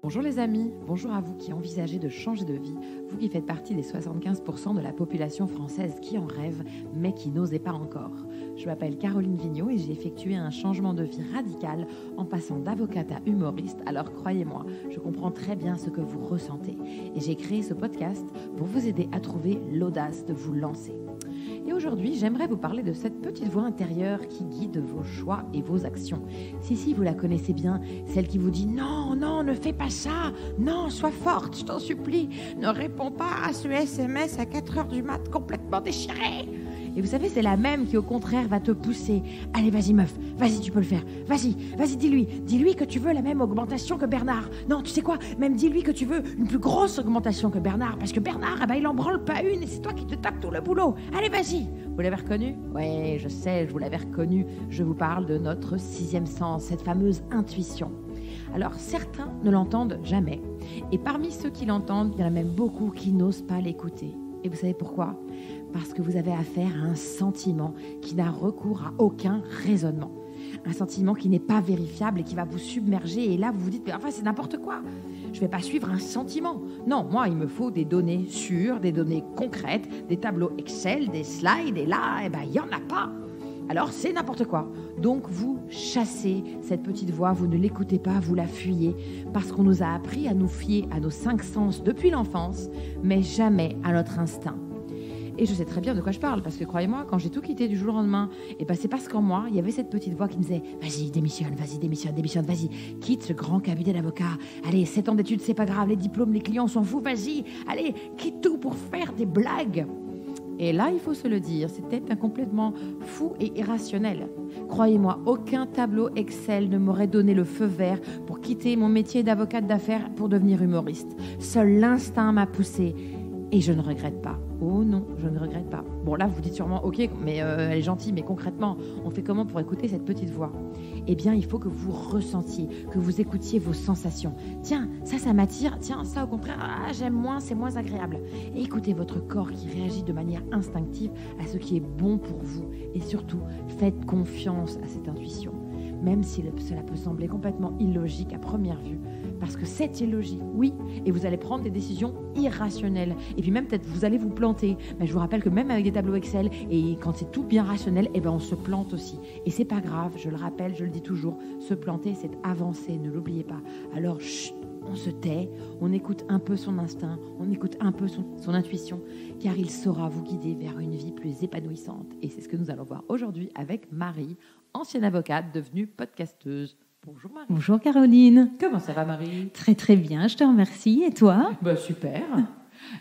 Bonjour les amis, bonjour à vous qui envisagez de changer de vie, vous qui faites partie des 75% de la population française qui en rêve, mais qui n'osait pas encore. Je m'appelle Caroline Vigneault et j'ai effectué un changement de vie radical en passant d'avocate à humoriste, alors croyez-moi, je comprends très bien ce que vous ressentez. Et j'ai créé ce podcast pour vous aider à trouver l'audace de vous lancer. Et aujourd'hui, j'aimerais vous parler de cette petite voix intérieure qui guide vos choix et vos actions. Si, vous la connaissez bien, celle qui vous dit « Non, non, ne fais pas ça, non, sois forte, je t'en supplie, ne réponds pas à ce SMS à 4h du mat complètement déchiré !» Et vous savez, c'est la même qui au contraire va te pousser. « Allez, vas-y meuf, vas-y, tu peux le faire, vas-y, dis-lui que tu veux la même augmentation que Bernard. Non, tu sais quoi, même dis-lui que tu veux une plus grosse augmentation que Bernard, parce que Bernard, il en branle pas une et c'est toi qui te tapes tout le boulot. Allez, vas-y !» Vous l'avez reconnu ? Oui, je sais, je vous l'avais reconnu. Je vous parle de notre sixième sens, cette fameuse intuition. Alors, certains ne l'entendent jamais. Et parmi ceux qui l'entendent, il y en a même beaucoup qui n'osent pas l'écouter. Et vous savez pourquoi ? Parce que vous avez affaire à un sentiment qui n'a recours à aucun raisonnement. Un sentiment qui n'est pas vérifiable et qui va vous submerger. Et là, vous vous dites, mais enfin, c'est n'importe quoi. Je ne vais pas suivre un sentiment. Non, moi, il me faut des données sûres, des données concrètes, des tableaux Excel, des slides. Et là, il n'y en a pas. Alors, c'est n'importe quoi. Donc, vous chassez cette petite voix, vous ne l'écoutez pas, vous la fuyez. Parce qu'on nous a appris à nous fier à nos 5 sens depuis l'enfance, mais jamais à notre instinct. Et je sais très bien de quoi je parle, parce que croyez-moi, quand j'ai tout quitté du jour au lendemain, c'est parce qu'en moi, il y avait cette petite voix qui me disait « Vas-y, démissionne, vas-y, quitte ce grand cabinet d'avocats. Allez, 7 ans d'études, c'est pas grave, les diplômes, les clients, on s'en fout, vas-y, allez, quitte tout pour faire des blagues. » Et là, il faut se le dire, c'était un complètement fou et irrationnel. Croyez-moi, aucun tableau Excel ne m'aurait donné le feu vert pour quitter mon métier d'avocate d'affaires pour devenir humoriste. Seul l'instinct m'a poussée. Et je ne regrette pas. Oh non, je ne regrette pas. Bon, là, vous dites sûrement, ok, mais elle est gentille, mais concrètement, on fait comment pour écouter cette petite voix ? Eh bien, il faut que vous ressentiez, que vous écoutiez vos sensations. Tiens, ça m'attire. Tiens, ça, au contraire, j'aime moins, c'est moins agréable. Et écoutez votre corps qui réagit de manière instinctive à ce qui est bon pour vous. Et surtout, faites confiance à cette intuition. Même si cela peut sembler complètement illogique à première vue, parce que c'est illogique, oui, et vous allez prendre des décisions irrationnelles. Et puis même peut-être vous allez vous planter. Mais je vous rappelle que même avec des tableaux Excel, et quand c'est tout bien rationnel, on se plante aussi. Et c'est pas grave, je le rappelle, je le dis toujours, se planter, c'est avancer, ne l'oubliez pas. Alors, chut, on se tait, on écoute un peu son instinct, on écoute un peu son intuition, car il saura vous guider vers une vie plus épanouissante. Et c'est ce que nous allons voir aujourd'hui avec Marie, ancienne avocate devenue podcasteuse. Bonjour Marie. Bonjour Caroline. Comment ça va Marie ? Très très bien, je te remercie. Et toi ? Super.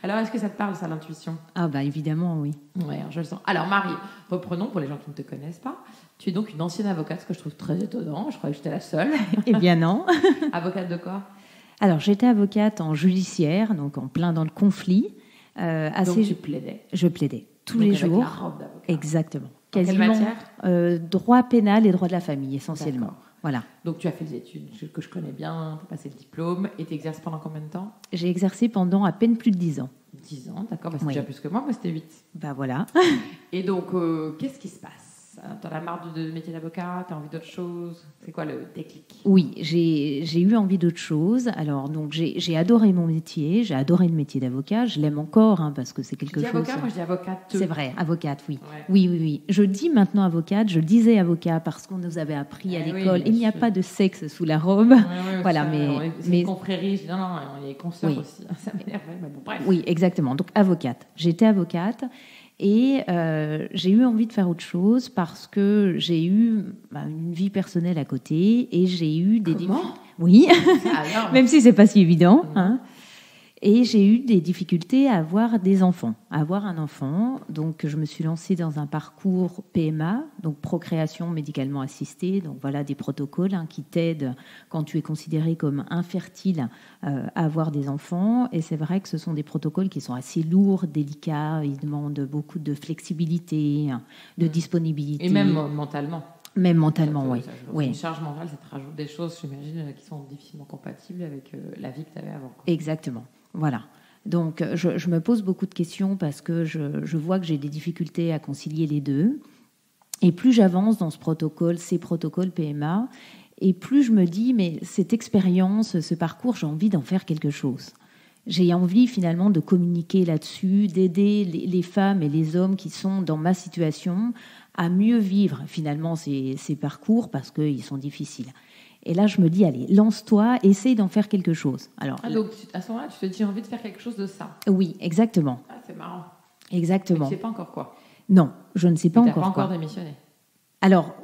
Alors, est-ce que ça te parle, ça, l'intuition ? Ah évidemment, oui. Oui, je le sens. Alors Marie, reprenons pour les gens qui ne te connaissent pas. Tu es donc une ancienne avocate, ce que je trouve très étonnant. Je croyais que j'étais la seule. Eh bien non. Avocate de quoi ? Alors, j'étais avocate en judiciaire, donc en plein dans le conflit. Donc tu plaidais ? Je plaidais tous donc les avec jours. La robe d'avocat. Exactement. Dans quelle matière ? Droit pénal et droit de la famille, essentiellement. D'accord. Voilà. Donc tu as fait des études que je connais bien, tu as passé le diplôme, et tu exerces pendant combien de temps ? J'ai exercé pendant à peine plus de 10 ans. 10 ans, d'accord, c'est Oui. déjà plus que moi c'était 8. Voilà. Et donc, qu'est-ce qui se passe ? T'en as marre de métier d'avocat ? T'as envie d'autre chose ? C'est quoi le déclic ? Oui, j'ai eu envie d'autre chose. Alors, donc, j'ai adoré mon métier, j'ai adoré le métier d'avocat. Je l'aime encore, parce que c'est quelque chose... Avocat, moi je dis avocate. C'est vrai, avocate, oui. Ouais. Oui. Je dis maintenant avocate, je disais avocat parce qu'on nous avait appris à l'école. Il n'y a pas de sexe sous la robe. Voilà, c'est une confrérie. Je dis, non, on est consoeurs aussi. Ça m'énervait, mais bon, bref. Oui, exactement. Donc, avocate. J'étais avocate. Et j'ai eu envie de faire autre chose parce que j'ai eu une vie personnelle à côté et j'ai eu des... Comment ? Oui, Alors, même si c'est pas si évident. Hein. Et j'ai eu des difficultés à avoir des enfants, à avoir un enfant. Donc, je me suis lancée dans un parcours PMA, donc procréation médicalement assistée. Donc, voilà des protocoles qui t'aident quand tu es considéré comme infertile à avoir des enfants. Et c'est vrai que ce sont des protocoles qui sont assez lourds, délicats. Ils demandent beaucoup de flexibilité, de disponibilité. Et même mentalement. Même mentalement, oui. Une charge mentale, ça te rajoute des choses, j'imagine, qui sont difficilement compatibles avec la vie que tu avais avant. Quoi. Exactement. Voilà. Donc, je me pose beaucoup de questions parce que je vois que j'ai des difficultés à concilier les deux. Et plus j'avance dans ces protocoles PMA, Et plus je me dis, mais cette expérience, ce parcours, j'ai envie d'en faire quelque chose. J'ai envie finalement de communiquer là-dessus, d'aider les femmes et les hommes qui sont dans ma situation à mieux vivre finalement ces parcours parce qu'ils sont difficiles. Et là, je me dis, allez, lance-toi, essaye d'en faire quelque chose. Alors, donc, à ce moment-là, tu te dis, j'ai envie de faire quelque chose de ça. Oui, exactement. Ah, c'est marrant. Exactement. Mais tu ne sais pas encore quoi. Non, je ne sais pas encore quoi. Tu n'as pas encore démissionné. Alors,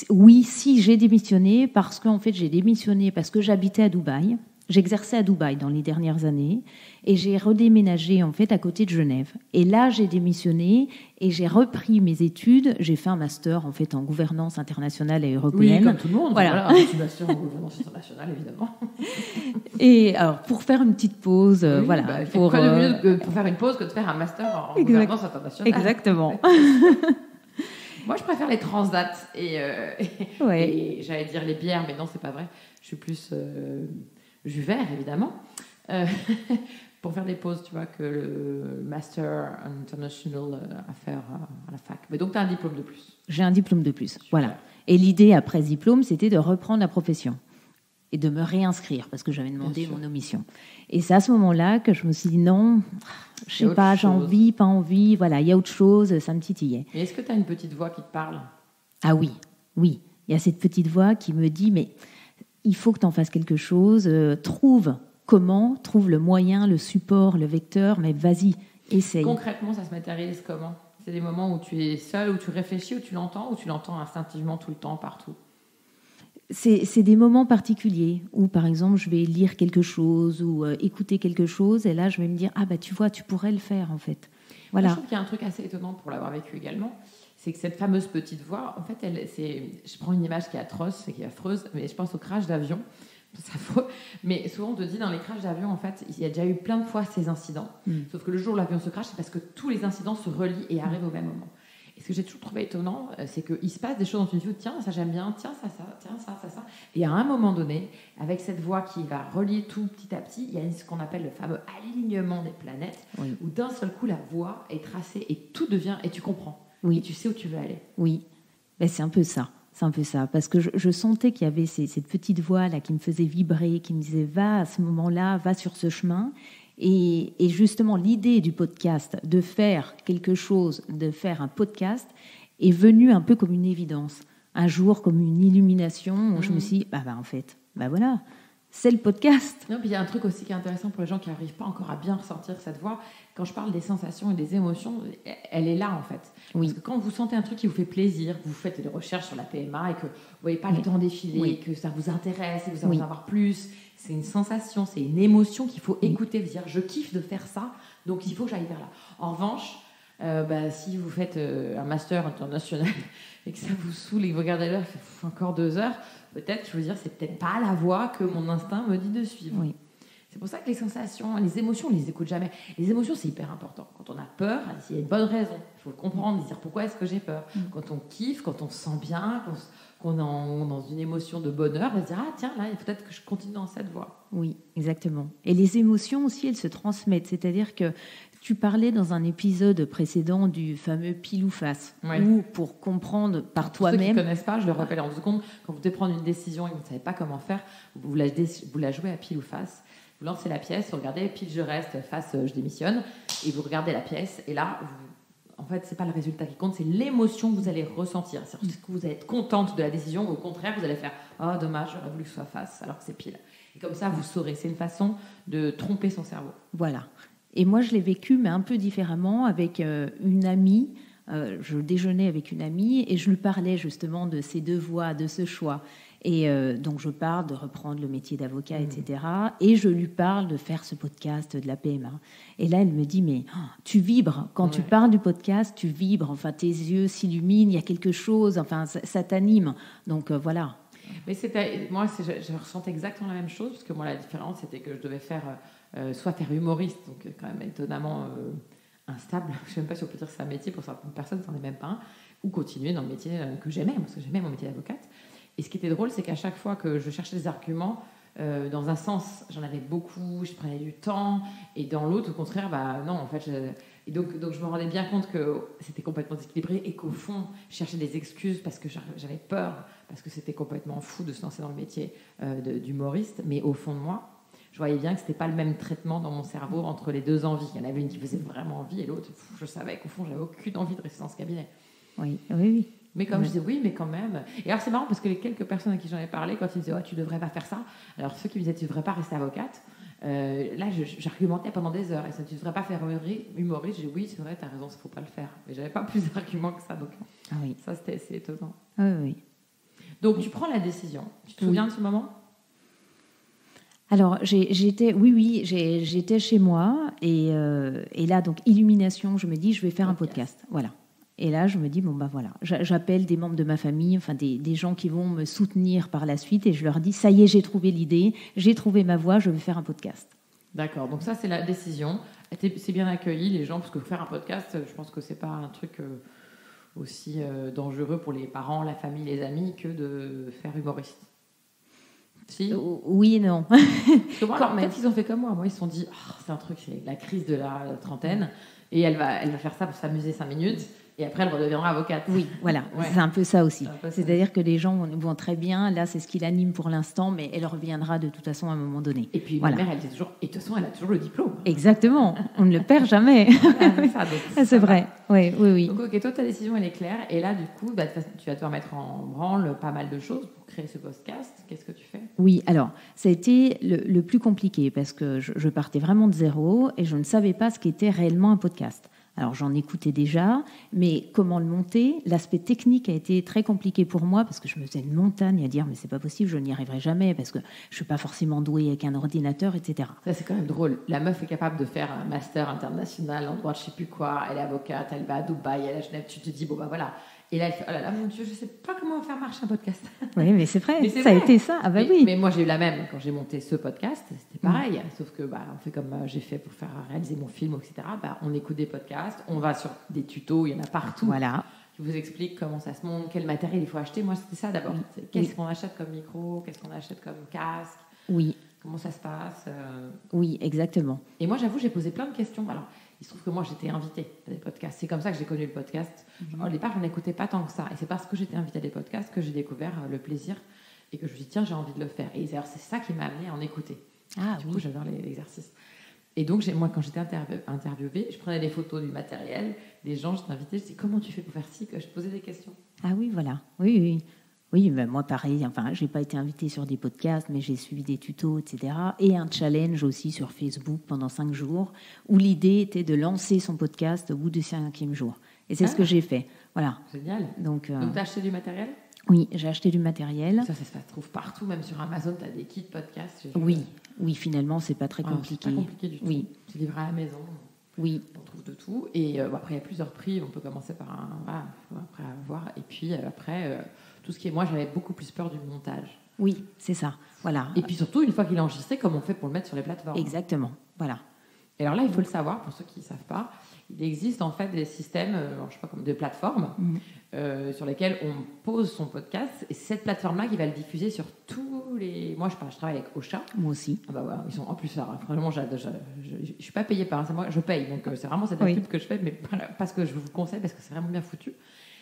oui, si, j'ai démissionné parce qu'en fait, j'ai démissionné parce que j'habitais à Dubaï. J'exerçais à Dubaï dans les dernières années et j'ai redéménagé en fait à côté de Genève. Et là, j'ai démissionné et j'ai repris mes études. J'ai fait un master en fait en gouvernance internationale et européenne. Oui, comme tout le monde. Voilà. Un petit master en gouvernance internationale, évidemment. Et alors, pour faire une petite pause, voilà. Bah, quoi de mieux pour faire une pause que de faire un master en gouvernance internationale. Exactement. Moi, je préfère les transats et j'allais dire les bières, mais non, c'est pas vrai. Je suis plus jus vert, évidemment, pour faire des pauses, tu vois, que le Master International à faire à la fac. Mais donc, tu as un diplôme de plus. J'ai un diplôme de plus, Super. voilà. Et l'idée, après ce diplôme, c'était de reprendre la profession et de me réinscrire, parce que j'avais demandé mon omission. Et c'est à ce moment-là que je me suis dit, non, je sais pas, j'ai envie, pas envie, voilà, il y a autre chose, ça me titillait. Et est-ce que tu as une petite voix qui te parle ? Ah oui, il y a cette petite voix qui me dit, mais il faut que tu en fasses quelque chose, trouve le moyen, le support, le vecteur, mais vas-y, essaye. Concrètement, ça se matérialise comment ? C'est des moments où tu es seul, où tu réfléchis, où tu l'entends instinctivement tout le temps, partout ? C'est des moments particuliers où, par exemple, je vais lire quelque chose ou écouter quelque chose, et là, je vais me dire, ah bah tu vois, tu pourrais le faire, en fait. Voilà. Moi, je trouve qu'il y a un truc assez étonnant pour l'avoir vécu également, c'est que cette fameuse petite voix, en fait, je prends une image qui est atroce, qui est affreuse, mais je pense au crash d'avion, c'est affreux, mais souvent on te dit dans les crashs d'avion, en fait, il y a déjà eu plein de fois ces incidents, sauf que le jour où l'avion se crache, c'est parce que tous les incidents se relient et arrivent au même moment. Et ce que j'ai toujours trouvé étonnant, c'est qu'il se passe des choses dans une vie où, tiens, ça j'aime bien, tiens, ça, tiens, ça. Et à un moment donné, avec cette voix qui va relier tout petit à petit, il y a ce qu'on appelle le fameux alignement des planètes, où d'un seul coup, la voix est tracée et tout devient, et tu comprends. Et tu sais où tu veux aller. Oui, ben, c'est un peu ça. C'est un peu ça, parce que je sentais qu'il y avait cette petite voix là qui me faisait vibrer, qui me disait va à ce moment-là, va sur ce chemin. Et justement, l'idée du podcast, de faire quelque chose, de faire un podcast, est venue un peu comme une évidence. Un jour, comme une illumination, où je me suis dit, en fait, voilà, c'est le podcast. Non, puis il y a un truc aussi qui est intéressant pour les gens qui n'arrivent pas encore à bien ressentir cette voix. Quand je parle des sensations et des émotions, elle est là en fait. Parce que quand vous sentez un truc qui vous fait plaisir, que vous faites des recherches sur la PMA et que vous ne voyez pas le temps défiler, et que ça vous intéresse et que vous avez envie d'en avoir plus, c'est une sensation, c'est une émotion qu'il faut écouter, vous dire je kiffe de faire ça, donc il faut que j'aille vers là. En revanche, si vous faites un master international et que ça vous saoule et que vous regardez l'heure, il fait encore 2 heures, peut-être, je veux dire, c'est peut-être pas la voie que mon instinct me dit de suivre. C'est pour ça que les sensations, les émotions, on les écoute jamais. Les émotions, c'est hyper important. Quand on a peur, il y a une bonne raison. Il faut le comprendre, dire pourquoi est-ce que j'ai peur. Quand on kiffe, quand on se sent bien, qu'on est dans une émotion de bonheur, on va se dire, ah tiens, là, peut-être que je continue dans cette voie. Oui, exactement. Et les émotions aussi, elles se transmettent. C'est-à-dire que tu parlais dans un épisode précédent du fameux pile ou face, où pour comprendre par toi-même... Ceux qui ne connaissent pas, je le rappelle en 2 secondes, quand vous devez prendre une décision et que vous ne savez pas comment faire, vous la jouez à pile ou face. Vous lancez la pièce, vous regardez, pile je reste, face je démissionne, et vous regardez la pièce, et là, en fait, c'est pas le résultat qui compte, c'est l'émotion que vous allez ressentir. C'est-à-dire que vous allez être contente de la décision, ou au contraire, vous allez faire « Oh, dommage, j'aurais voulu que ce soit face, alors que c'est pile ». Et comme ça, vous saurez. C'est une façon de tromper son cerveau. Voilà. Et moi, je l'ai vécu, mais un peu différemment, avec une amie. Je déjeunais avec une amie, et je lui parlais justement de ces 2 voies, de ce choix. Et donc, je parle de reprendre le métier d'avocat, etc. Et je lui parle de faire ce podcast de la PMA. Et là, elle me dit, mais tu vibres. Quand tu parles du podcast, tu vibres. Enfin, tes yeux s'illuminent, il y a quelque chose. Enfin, ça t'anime. Donc, voilà. Mais moi, je ressentais exactement la même chose. Parce que moi, la différence, c'était que je devais soit faire humoriste, donc quand même étonnamment instable. Je ne sais même pas si on peut dire que c'est un métier. Pour certaines personnes, ça n'en est même pas un. Ou continuer dans le métier que j'aimais, parce que j'aimais mon métier d'avocate. Et ce qui était drôle, c'est qu'à chaque fois que je cherchais des arguments, Dans un sens, j'en avais beaucoup, je prenais du temps, et dans l'autre, au contraire, non, en fait, et donc je me rendais bien compte que c'était complètement déséquilibré et qu'au fond, je cherchais des excuses parce que j'avais peur, parce que c'était complètement fou de se lancer dans le métier d'humoriste, mais au fond de moi, je voyais bien que c'était pas le même traitement dans mon cerveau entre les deux envies. Il y en avait une qui faisait vraiment envie et l'autre, je savais qu'au fond, j'avais aucune envie de rester dans ce cabinet. Oui, oui, oui. Mais comme je disais, oui, mais quand même. Et alors, c'est marrant parce que les quelques personnes à qui j'en ai parlé, quand ils me disaient, tu devrais pas faire ça, alors ceux qui me disaient, tu devrais pas rester avocate, là, j'argumentais pendant des heures. Et ça, tu devrais pas faire humoriste. J'ai dit, oui, c'est vrai, t'as raison, il faut pas le faire. Mais j'avais pas plus d'arguments que ça. Donc, ça, c'est étonnant. Oui, oui. Donc, tu prends la décision. Tu te souviens de ce moment ? Alors, j'étais chez moi et là, donc, illumination, je me dis, je vais faire un podcast. Voilà. Et là, je me dis, voilà, j'appelle des membres de ma famille, enfin des gens qui vont me soutenir par la suite et je leur dis, ça y est, j'ai trouvé l'idée, j'ai trouvé ma voie, je vais faire un podcast. D'accord, donc ça, c'est la décision. C'est bien accueilli, les gens, parce que faire un podcast, je pense que c'est pas un truc aussi dangereux pour les parents, la famille, les amis, que de faire humoriste. Si ? Oui et non. Peut-être qu'ils ont fait comme moi. Moi, ils se sont dit, c'est un truc, c'est la crise de la trentaine, et elle va faire ça pour s'amuser 5 minutes. Et après, elle redeviendra avocate. Oui, voilà, c'est un peu ça aussi. C'est-à-dire que les gens vont très bien. Là, c'est ce qui l'anime pour l'instant, mais elle reviendra de toute façon à un moment donné. Et puis, ma mère, elle disait toujours... Et de toute façon, elle a toujours le diplôme. Exactement. On ne le perd jamais. C'est vrai. Oui. Donc, ok, toi, ta décision, elle est claire. Et là, du coup, tu vas te remettre en branle pas mal de choses pour créer ce podcast. Qu'est-ce que tu fais ? Oui, alors, ça a été le plus compliqué parce que je partais vraiment de zéro et je ne savais pas ce qu'était réellement un podcast. Alors, j'en écoutais déjà, mais comment le monter ? L'aspect technique a été très compliqué pour moi parce que je me faisais une montagne à dire « mais c'est pas possible, je n'y arriverai jamais parce que je suis pas forcément douée avec un ordinateur, etc. » Ça, c'est quand même drôle. La meuf est capable de faire un master international en droit de je sais plus quoi. Elle est avocate, elle va à Dubaï, elle est à Genève. Tu te dis, voilà. Et là, elle fait, oh là là, mon Dieu, je sais pas comment faire marcher un podcast. Oui, mais c'est vrai, ça a été ça. Ah bah oui. Mais moi, j'ai eu la même quand j'ai monté ce podcast. C'était pareil. Sauf que on fait comme j'ai fait pour faire réaliser mon film, etc. On écoute des podcasts, on va sur des tutos, il y en a partout. Voilà. Qui vous expliquent comment ça se monte, quel matériel il faut acheter. Moi, c'était ça d'abord. Qu'est-ce qu'on achète comme micro, qu'est-ce qu'on achète comme casque. Oui. Comment ça se passe. Oui, exactement. Et moi, j'avoue, j'ai posé plein de questions. Alors, il se trouve que moi, j'étais invitée à des podcasts. C'est comme ça que j'ai connu le podcast. Au départ, je n'écoutais pas tant que ça. Et c'est parce que j'étais invitée à des podcasts que j'ai découvert le plaisir et que je me suis dit, tiens, j'ai envie de le faire. Et d'ailleurs, c'est ça qui m'a amenée à en écouter. Du coup, j'adore l'exercice. Et donc, moi, quand j'étais interviewée, je prenais des photos du matériel, des gens, j'étais invitée, je disais, comment tu fais pour faire ci ? Que je posais des questions. Ah oui, voilà. Oui. Oui, ben moi pareil, je n'ai pas été invitée sur des podcasts, mais j'ai suivi des tutos, etc. Et un challenge aussi sur Facebook pendant 5 jours, où l'idée était de lancer son podcast au bout du 5e jour. Et c'est ce que j'ai fait. Voilà. Génial. Donc tu as acheté du matériel ? Oui, j'ai acheté du matériel. Ça se trouve partout, même sur Amazon, tu as des kits podcasts. Oui, finalement, c'est pas très compliqué. C'est pas compliqué du tout. Oui. C'est livré à la maison. Oui. On trouve de tout. Et après, il y a plusieurs prix. On peut commencer par après voir. Et puis après, tout ce qui est... Moi, j'avais beaucoup plus peur du montage. Oui, c'est ça. Voilà. Et puis surtout, une fois qu'il est enregistré, comment on fait pour le mettre sur les plateformes ? Exactement. Voilà. Et alors là, il faut le savoir, pour ceux qui ne savent pas, il existe en fait des systèmes, je sais pas, comme des plateformes sur lesquelles on pose son podcast. Et c'est cette plateforme-là qui va le diffuser sur tous les... Moi, je travaille avec Ocha. Moi aussi. Ah bah ouais, ils sont en plus là. Franchement, je ne suis pas payée par ça. Moi, je paye. Donc, c'est vraiment cette pub que je fais, mais parce que je vous le conseille, parce que c'est vraiment bien foutu.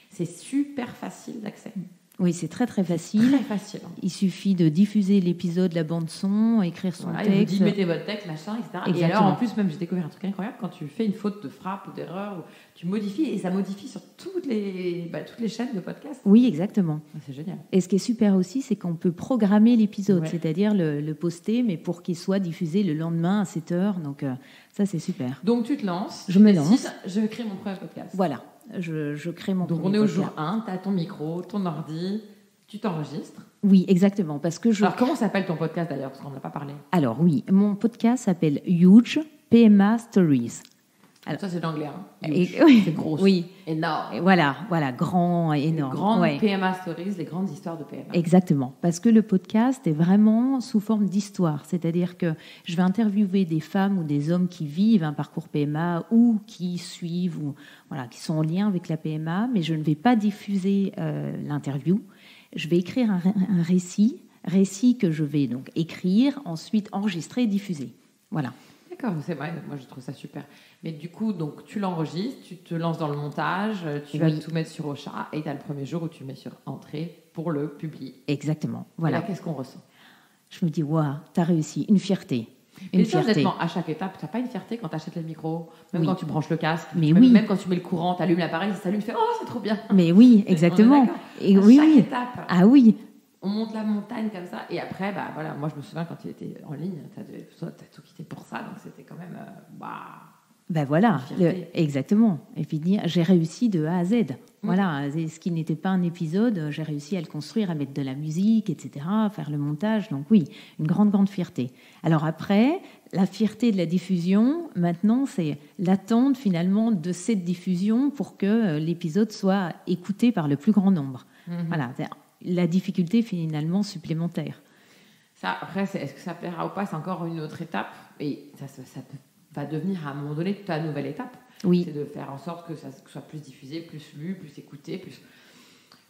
C'est super facile d'accès. Oui, c'est très très facile. Très facile. Il suffit de diffuser l'épisode, la bande son, écrire son texte. Il vous dit mettez votre texte, machin, etc. Exactement. Et alors en plus, même j'ai découvert un truc incroyable, quand tu fais une faute de frappe ou d'erreur, tu modifies et ça modifie sur toutes les chaînes de podcast. Oui, exactement. C'est génial. Et ce qui est super aussi, c'est qu'on peut programmer l'épisode, c'est-à-dire le poster, mais pour qu'il soit diffusé le lendemain à 7h. Donc ça, c'est super. Donc tu te lances. Je me lance. Je crée mon premier podcast. Voilà. Je crée mon premier podcast. Donc on est au jour 1, tu as ton micro, ton ordi, tu t'enregistres. Oui, exactement. Parce que Alors comment s'appelle ton podcast d'ailleurs, parce qu'on n'en a pas parlé. Alors oui, mon podcast s'appelle Huge PMA Stories. Alors, ça c'est l'anglais, hein. C'est gros, énorme. Et voilà, grand, énorme. Les grandes PMA Stories, les grandes histoires de PMA. Exactement, parce que le podcast est vraiment sous forme d'histoire, c'est-à-dire que je vais interviewer des femmes ou des hommes qui vivent un parcours PMA ou qui suivent ou qui sont en lien avec la PMA, mais je ne vais pas diffuser l'interview. Je vais écrire un récit récit que je vais donc écrire, ensuite enregistrer et diffuser. Voilà. D'accord, c'est vrai, moi je trouve ça super. Mais du coup, donc, tu l'enregistres, tu te lances dans le montage, tu vas tout mettre sur Ocha et tu as le premier jour où tu mets sur entrée pour le publier. Exactement. Voilà. Et là, qu'est-ce qu'on ressent? Je me dis, waouh, t'as réussi, une fierté. Mais honnêtement, à chaque étape, tu n'as pas une fierté quand tu achètes le micro, même quand tu branches le casque, même quand tu mets le courant, tu allumes l'appareil, ça s'allume, tu fais oh, c'est trop bien. Mais oui, exactement. Et chaque étape. Ah oui. On monte la montagne comme ça, et après, bah voilà, moi je me souviens quand tu étais en ligne, t'as tout quitté pour ça, donc c'était quand même, Ben voilà, exactement. Et puis dire, j'ai réussi de A à Z. Voilà, ce qui n'était pas un épisode, j'ai réussi à le construire, à mettre de la musique, etc., à faire le montage. Donc oui, une grande, grande fierté. Alors après, la fierté de la diffusion, maintenant, c'est l'attente finalement de cette diffusion pour que l'épisode soit écouté par le plus grand nombre. Voilà, la difficulté finalement supplémentaire. Ça, après, est-ce que ça plaira ou pas, c'est encore une autre étape. Et ça va devenir à un moment donné ta nouvelle étape. Oui. C'est de faire en sorte que ça soit plus diffusé, plus lu, plus écouté.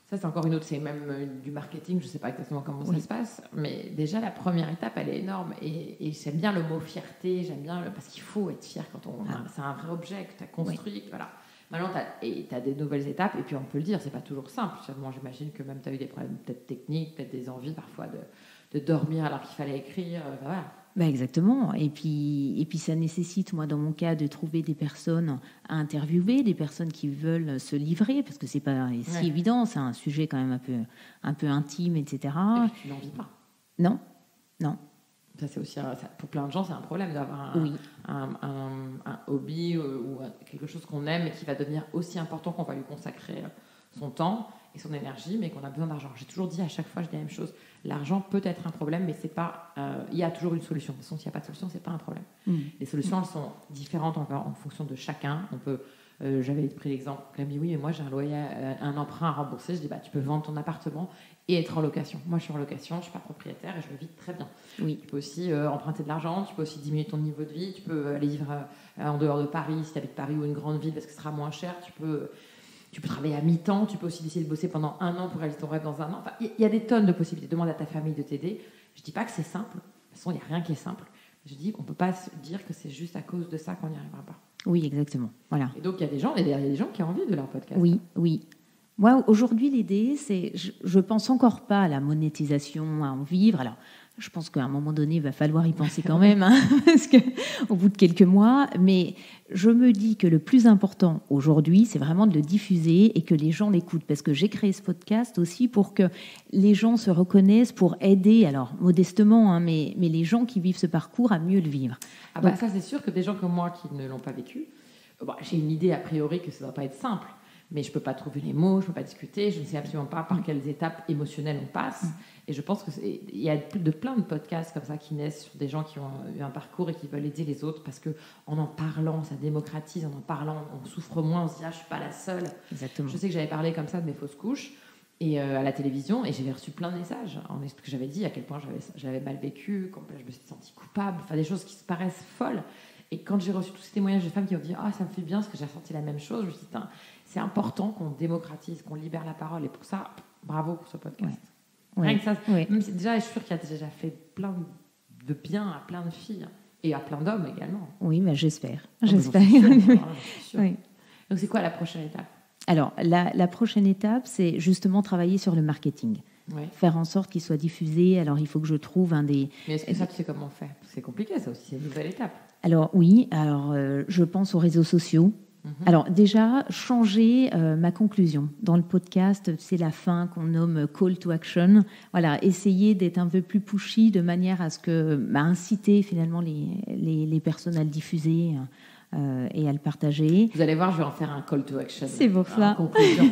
Ça, c'est encore une autre, c'est même du marketing, je ne sais pas exactement comment ça se passe. Mais déjà, la première étape, elle est énorme. Et j'aime bien le mot fierté, parce qu'il faut être fier quand c'est un vrai objet que tu as construit. Voilà. Maintenant, tu as des nouvelles étapes, et puis on peut le dire, c'est pas toujours simple. Moi, j'imagine que même tu as eu des problèmes peut-être techniques, peut-être des envies parfois de dormir alors qu'il fallait écrire. Voilà. Ben exactement. Et puis ça nécessite, moi, dans mon cas, de trouver des personnes à interviewer, des personnes qui veulent se livrer, parce que c'est pas si évident, c'est un sujet quand même un peu intime, etc. Et puis tu n'en vis pas. Non. Ça, c'est aussi pour plein de gens, c'est un problème d'avoir un hobby ou quelque chose qu'on aime et qui va devenir aussi important qu'on va lui consacrer son temps et son énergie, mais qu'on a besoin d'argent. J'ai toujours dit à chaque fois, je dis la même chose, l'argent peut être un problème, mais c'est pas. Il y a toujours une solution. De toute façon, s'il n'y a pas de solution, c'est pas un problème. Les solutions, elles sont différentes en fonction de chacun. On peut. J'avais pris l'exemple, elle m'a dit oui, mais moi j'ai un loyer, un emprunt à rembourser. Je dis tu peux vendre ton appartement et être en location. Moi je suis en location, je suis pas propriétaire et je le vis très bien. Oui. Tu peux aussi emprunter de l'argent, tu peux aussi diminuer ton niveau de vie, tu peux aller vivre en dehors de Paris si tu habites Paris ou une grande ville parce que ce sera moins cher. Tu peux travailler à mi-temps, tu peux aussi décider de bosser pendant 1 an pour réaliser ton rêve dans 1 an. Enfin, il y a des tonnes de possibilités. Demande à ta famille de t'aider. Je dis pas que c'est simple. De toute façon, il n'y a rien qui est simple. Je dis qu'on ne peut pas se dire que c'est juste à cause de ça qu'on n'y arrivera pas. Oui, exactement. Voilà. Et donc, il y a des gens qui ont envie de leur podcast. Oui. Moi, aujourd'hui, l'idée, c'est... Je ne pense encore pas à la monétisation, à en vivre. Alors, je pense qu'à un moment donné, il va falloir y penser quand même, parce qu'au bout de quelques mois. Mais je me dis que le plus important aujourd'hui, c'est vraiment de le diffuser et que les gens l'écoutent. Parce que j'ai créé ce podcast aussi pour que les gens se reconnaissent, pour aider, alors modestement, mais les gens qui vivent ce parcours à mieux le vivre. Donc, ça, c'est sûr que des gens comme moi qui ne l'ont pas vécu, j'ai une idée a priori que ça ne doit pas être simple. Mais je ne peux pas trouver les mots, je ne peux pas discuter, je ne sais absolument pas par quelles étapes émotionnelles on passe. Et je pense qu'il y a plein de podcasts comme ça qui naissent sur des gens qui ont eu un parcours et qui veulent aider les autres parce qu'en en parlant, ça démocratise, en parlant, on souffre moins, on se dit « je ne suis pas la seule ». Exactement. Je sais que j'avais parlé comme ça de mes fausses couches et à la télévision et j'avais reçu plein de messages que j'avais dit à quel point j'avais mal vécu, je me suis sentie coupable, enfin des choses qui se paraissent folles. Et quand j'ai reçu tous ces témoignages de femmes qui ont dit « ah, ça me fait bien parce que j'ai ressenti la même chose », je me suis dit « c'est important qu'on démocratise, qu'on libère la parole ». Et pour ça, bravo pour ce podcast. Rien que ça, même si déjà, je suis sûre qu'il a déjà fait plein de bien à plein de filles et à plein d'hommes également. Oui, mais j'espère. J'espère. Oui. Donc c'est quoi la prochaine étape ? Alors, la prochaine étape, c'est justement travailler sur le marketing. Faire en sorte qu'il soit diffusé. Alors, il faut que je trouve un des... Mais est-ce que ça, tu sais comment faire ? C'est compliqué, ça aussi, c'est une nouvelle étape. Alors, oui. Alors, je pense aux réseaux sociaux. Alors, déjà, changer ma conclusion. Dans le podcast, c'est la fin qu'on nomme call to action. Voilà, essayer d'être un peu plus pushy de manière à ce que... inciter finalement les personnes à le diffuser et à le partager. Vous allez voir, je vais en faire un call to action. C'est pour ça. Conclusion.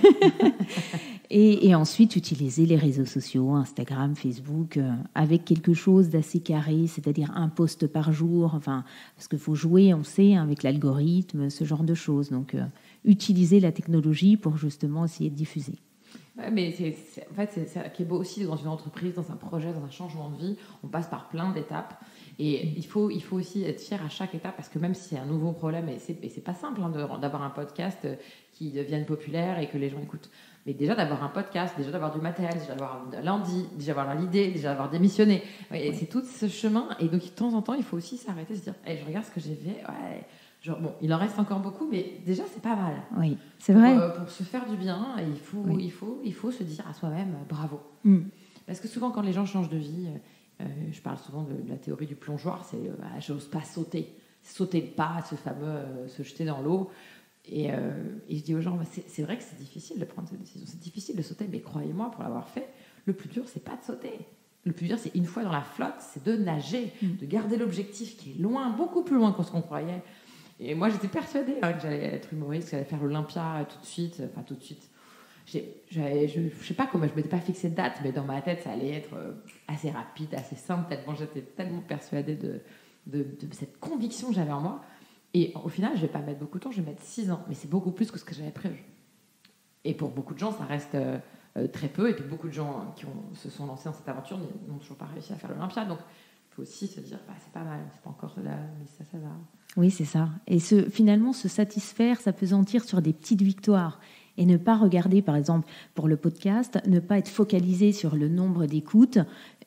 Et ensuite, utiliser les réseaux sociaux, Instagram, Facebook, avec quelque chose d'assez carré, c'est-à-dire un post par jour, parce qu'il faut jouer, on sait, avec l'algorithme, ce genre de choses. Donc, utiliser la technologie pour justement essayer de diffuser. Ouais, mais en fait, c'est ça qui est beau aussi dans une entreprise, dans un projet, dans un changement de vie. On passe par plein d'étapes. Et il faut aussi être fier à chaque étape, parce que même si c'est un nouveau problème, et c'est pas simple d'avoir un podcast qui devienne populaire et que les gens écoutent. Mais déjà d'avoir un podcast, déjà d'avoir du matériel, déjà d'avoir lundi, déjà avoir l'idée, déjà d'avoir démissionné. Et c'est tout ce chemin. Et donc de temps en temps, il faut aussi s'arrêter et se dire hey, je regarde ce que j'ai fait. Ouais. Genre, bon, il en reste encore beaucoup, mais déjà, c'est pas mal. Oui, c'est vrai. Pour se faire du bien, il faut se dire à soi-même bravo. Parce que souvent, quand les gens changent de vie, je parle souvent de la théorie du plongeoir, c'est j'ose pas sauter. Sauter le pas, ce fameux se jeter dans l'eau. Et je dis aux gens, c'est vrai que c'est difficile de prendre cette décision. C'est difficile de sauter, mais croyez-moi, pour l'avoir fait, le plus dur, c'est pas de sauter. Le plus dur, c'est une fois dans la flotte, c'est de nager, de garder l'objectif qui est loin, beaucoup plus loin que ce qu'on croyait. Et moi, j'étais persuadée que j'allais être humoriste, que j'allais faire l'Olympia tout de suite. Enfin, tout de suite. Je sais pas comment, je m'étais pas fixé de date, mais dans ma tête, ça allait être assez rapide, assez simple, tellement j'étais tellement persuadée de cette conviction que j'avais en moi. Et au final, je vais pas mettre beaucoup de temps, je vais mettre 6 ans. Mais c'est beaucoup plus que ce que j'avais prévu. Et pour beaucoup de gens, ça reste très peu. Et puis beaucoup de gens qui se sont lancés dans cette aventure n'ont toujours pas réussi à faire l'Olympia. Donc, il faut aussi se dire, c'est pas mal, c'est pas encore là, mais ça va. Oui, c'est ça. Et finalement, se satisfaire, s'appesantir sur des petites victoires. Et ne pas regarder, par exemple, pour le podcast, ne pas être focalisé sur le nombre d'écoutes,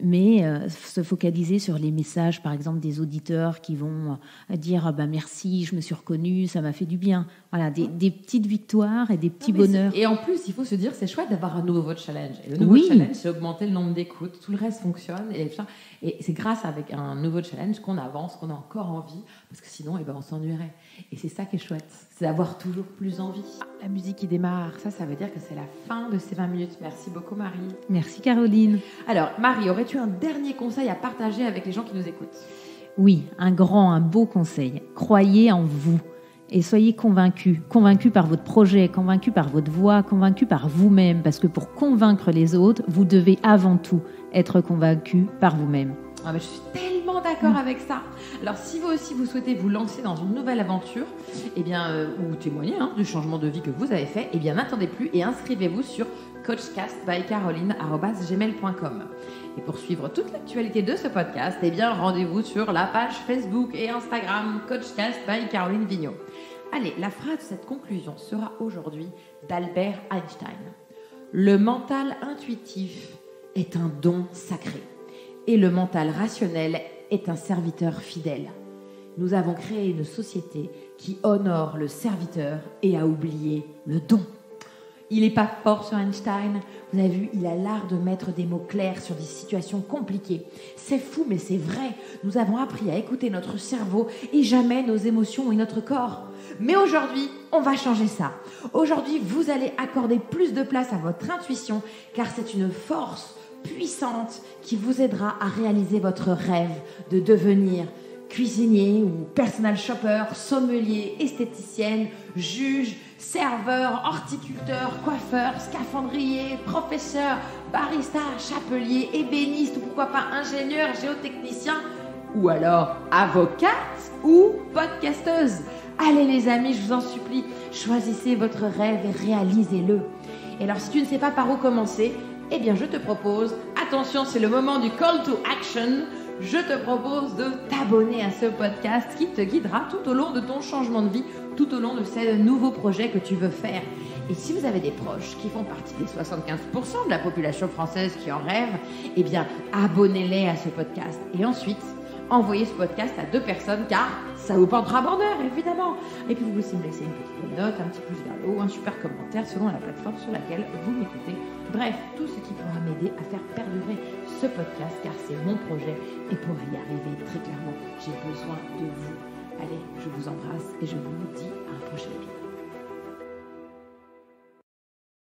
mais se focaliser sur les messages, par exemple, des auditeurs qui vont dire merci, je me suis reconnue, ça m'a fait du bien. Voilà, des petites victoires et des petits bonheurs. Et en plus, il faut se dire, c'est chouette d'avoir un nouveau challenge. Et le nouveau challenge, c'est augmenter le nombre d'écoutes. Tout le reste fonctionne. Et c'est grâce avec un nouveau challenge qu'on avance, qu'on a encore envie, parce que sinon, on s'ennuierait. Et c'est ça qui est chouette, c'est d'avoir toujours plus envie. La musique qui démarre, ça veut dire que c'est la fin de ces 20 minutes. Merci beaucoup, Marie. Merci, Caroline. Alors, Marie, aurais-tu un dernier conseil à partager avec les gens qui nous écoutent ? Oui, un beau conseil. Croyez en vous et soyez convaincus par votre projet, convaincus par votre voix, convaincus par vous-même, parce que pour convaincre les autres, vous devez avant tout être convaincus par vous-même. Ah, mais je suis tellement d'accord avec ça. Alors, si vous aussi, vous souhaitez vous lancer dans une nouvelle aventure, ou témoigner du changement de vie que vous avez fait, n'attendez plus et inscrivez-vous sur coachcastbycaroline@gmail.com. Et pour suivre toute l'actualité de ce podcast, rendez-vous sur la page Facebook et Instagram Coachcast by Caroline Vigneault. Allez, la phrase de cette conclusion sera aujourd'hui d'Albert Einstein. Le mental intuitif est un don sacré. Et le mental rationnel est un serviteur fidèle. Nous avons créé une société qui honore le serviteur et a oublié le don. Il n'est pas fort sur Einstein. Vous avez vu, il a l'art de mettre des mots clairs sur des situations compliquées. C'est fou, mais c'est vrai. Nous avons appris à écouter notre cerveau et jamais nos émotions et notre corps. Mais aujourd'hui, on va changer ça. Aujourd'hui, vous allez accorder plus de place à votre intuition, car c'est une force puissante qui vous aidera à réaliser votre rêve de devenir cuisinier ou personal shopper, sommelier, esthéticienne, juge, serveur, horticulteur, coiffeur, scaphandrier, professeur, barista, chapelier, ébéniste ou pourquoi pas ingénieur, géotechnicien ou alors avocate ou podcasteuse. Allez les amis, je vous en supplie, choisissez votre rêve et réalisez-le. Et alors si tu ne sais pas par où commencer, je te propose, attention, c'est le moment du call to action, je te propose de t'abonner à ce podcast qui te guidera tout au long de ton changement de vie, tout au long de ces nouveaux projets que tu veux faire. Et si vous avez des proches qui font partie des 75% de la population française qui en rêvent, abonnez-les à ce podcast. Et ensuite, envoyez ce podcast à 2 personnes car ça vous portera bonheur, évidemment. Et puis vous pouvez aussi me laisser une petite note, un petit pouce vers le haut, un super commentaire selon la plateforme sur laquelle vous m'écoutez. Bref, tout ce qui pourra m'aider à faire perdurer ce podcast car c'est mon projet et pour y arriver, très clairement, j'ai besoin de vous. Allez, je vous embrasse et je vous dis à un prochain épisode.